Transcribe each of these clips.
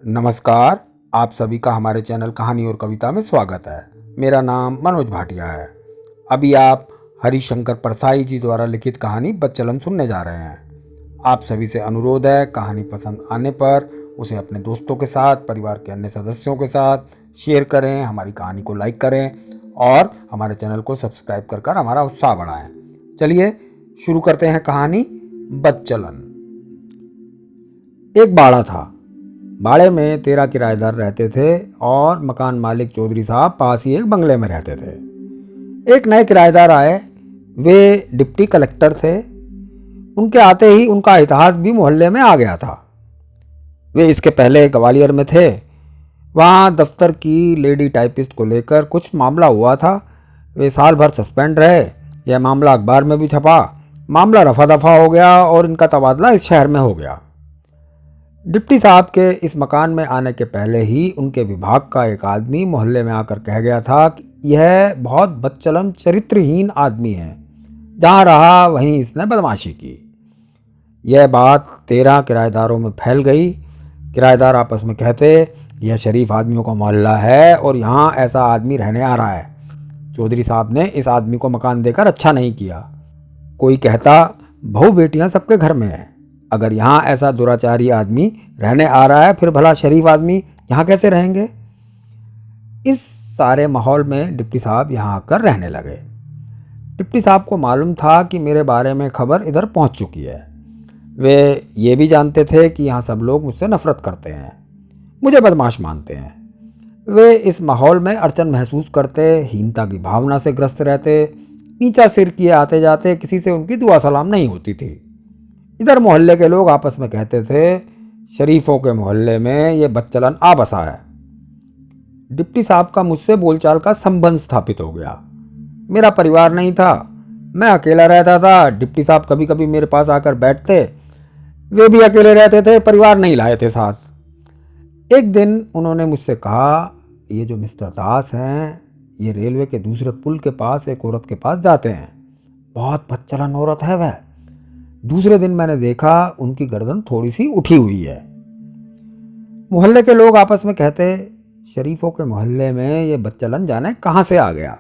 नमस्कार। आप सभी का हमारे चैनल कहानी और कविता में स्वागत है। मेरा नाम मनोज भाटिया है। अभी आप हरिशंकर परसाई जी द्वारा लिखित कहानी बच्चलन सुनने जा रहे हैं। आप सभी से अनुरोध है, कहानी पसंद आने पर उसे अपने दोस्तों के साथ, परिवार के अन्य सदस्यों के साथ शेयर करें, हमारी कहानी को लाइक करें और हमारे चैनल को सब्सक्राइब कर हमारा उत्साह बढ़ाएं। चलिए शुरू करते हैं कहानी बच्चलन। एक बाड़ा था। बाड़े में 13 किराएदार रहते थे और मकान मालिक चौधरी साहब पास ही एक बंगले में रहते थे। एक नए किराएदार आए। वे डिप्टी कलेक्टर थे। उनके आते ही उनका इतिहास भी मोहल्ले में आ गया था। वे इसके पहले ग्वालियर में थे। वहाँ दफ्तर की लेडी टाइपिस्ट को लेकर कुछ मामला हुआ था। वे साल भर सस्पेंड रहे। यह मामला अखबार में भी छपा। मामला रफा दफा हो गया और इनका तबादला इस शहर में हो गया। डिप्टी साहब के इस मकान में आने के पहले ही उनके विभाग का एक आदमी मोहल्ले में आकर कह गया था कि यह बहुत बदचलन चरित्रहीन आदमी है। जहाँ रहा वहीं इसने बदमाशी की। यह बात 13 किराएदारों में फैल गई। किराएदार आपस में कहते, यह शरीफ आदमियों का मोहल्ला है और यहाँ ऐसा आदमी रहने आ रहा है। चौधरी साहब ने इस आदमी को मकान देकर अच्छा नहीं किया। कोई कहता, बहू बेटियाँ सबके घर में हैं। अगर यहाँ ऐसा दुराचारी आदमी रहने आ रहा है, फिर भला शरीफ आदमी यहाँ कैसे रहेंगे। इस सारे माहौल में डिप्टी साहब यहाँ आकर रहने लगे। डिप्टी साहब को मालूम था कि मेरे बारे में खबर इधर पहुँच चुकी है। वे ये भी जानते थे कि यहाँ सब लोग मुझसे नफरत करते हैं, मुझे बदमाश मानते हैं। वे इस माहौल में अड़चन महसूस करते, हीनता की भावना से ग्रस्त रहते, नीचा सिर किए आते जाते, किसी से उनकी दुआ सलाम नहीं होती थी। इधर मोहल्ले के लोग आपस में कहते थे, शरीफों के मोहल्ले में ये बदचलन आ बसा है। डिप्टी साहब का मुझसे बोलचाल का संबंध स्थापित हो गया। मेरा परिवार नहीं था, मैं अकेला रहता था। डिप्टी साहब कभी कभी मेरे पास आकर बैठते। वे भी अकेले रहते थे, परिवार नहीं लाए थे साथ। एक दिन उन्होंने मुझसे कहा, ये जो मिस्टर दास हैं, ये रेलवे के दूसरे पुल के पास एक औरत के पास जाते हैं। बहुत बदचलन औरत है वह। दूसरे दिन मैंने देखा उनकी गर्दन थोड़ी सी उठी हुई है। मोहल्ले के लोग आपस में कहते, शरीफों के मोहल्ले में ये बदचलन जाने कहाँ से आ गया।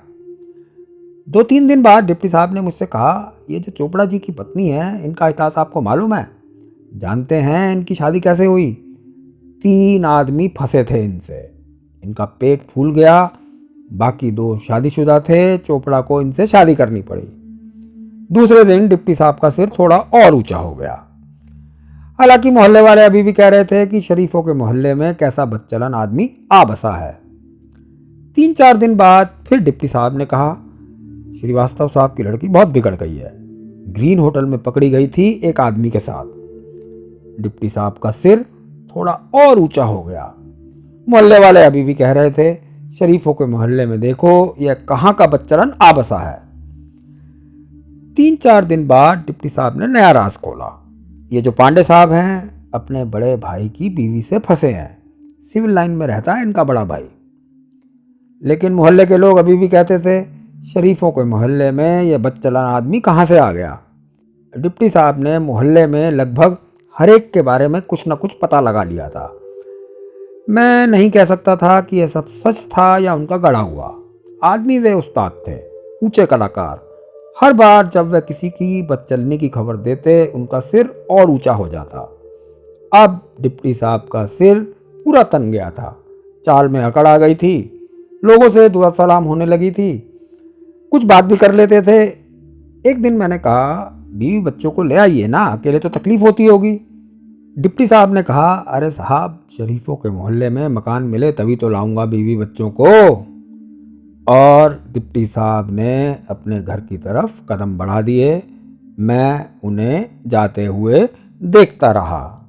2-3 दिन बाद डिप्टी साहब ने मुझसे कहा, ये जो चोपड़ा जी की पत्नी है, इनका इतिहास आपको मालूम है? जानते हैं इनकी शादी कैसे हुई? 3 आदमी फंसे थे इनसे। इनका पेट फूल गया। बाकी 2 शादीशुदा थे। चोपड़ा को इनसे शादी करनी पड़ी। दूसरे दिन डिप्टी साहब का सिर थोड़ा और ऊंचा हो गया। हालांकि मोहल्ले वाले अभी भी कह रहे थे कि शरीफों के मोहल्ले में कैसा बदचलन आदमी आ बसा है। 3-4 दिन बाद फिर डिप्टी साहब ने कहा, श्रीवास्तव साहब की लड़की बहुत बिगड़ गई है। ग्रीन होटल में पकड़ी गई थी एक आदमी के साथ। डिप्टी साहब का सिर थोड़ा और ऊंचा हो गया। मोहल्ले वाले अभी भी कह रहे थे, शरीफों के मोहल्ले में देखो यह कहाँ का बदचलन आ बसा है। 3-4 दिन बाद डिप्टी साहब ने नया राज खोला। ये जो पांडे साहब हैं, अपने बड़े भाई की बीवी से फंसे हैं। सिविल लाइन में रहता है इनका बड़ा भाई। लेकिन मोहल्ले के लोग अभी भी कहते थे, शरीफों के मोहल्ले में ये बदचलन आदमी कहाँ से आ गया। डिप्टी साहब ने मोहल्ले में लगभग हर एक के बारे में कुछ न कुछ पता लगा लिया था। मैं नहीं कह सकता था कि यह सब सच था या उनका गढ़ा हुआ। आदमी वे उस्ताद थे, ऊंचे कलाकार। हर बार जब वह किसी की बदचलनी की खबर देते, उनका सिर और ऊंचा हो जाता। अब डिप्टी साहब का सिर पूरा तन गया था। चाल में अकड़ आ गई थी। लोगों से दुआ सलाम होने लगी थी। कुछ बात भी कर लेते थे। एक दिन मैंने कहा, बीवी बच्चों को ले आइए ना, अकेले तो तकलीफ होती होगी। डिप्टी साहब ने कहा, अरे साहब, शरीफों के मोहल्ले में मकान मिले तभी तो लाऊंगा बीवी बच्चों को। और डिप्टी साहब ने अपने घर की तरफ कदम बढ़ा दिए। मैं उन्हें जाते हुए देखता रहा।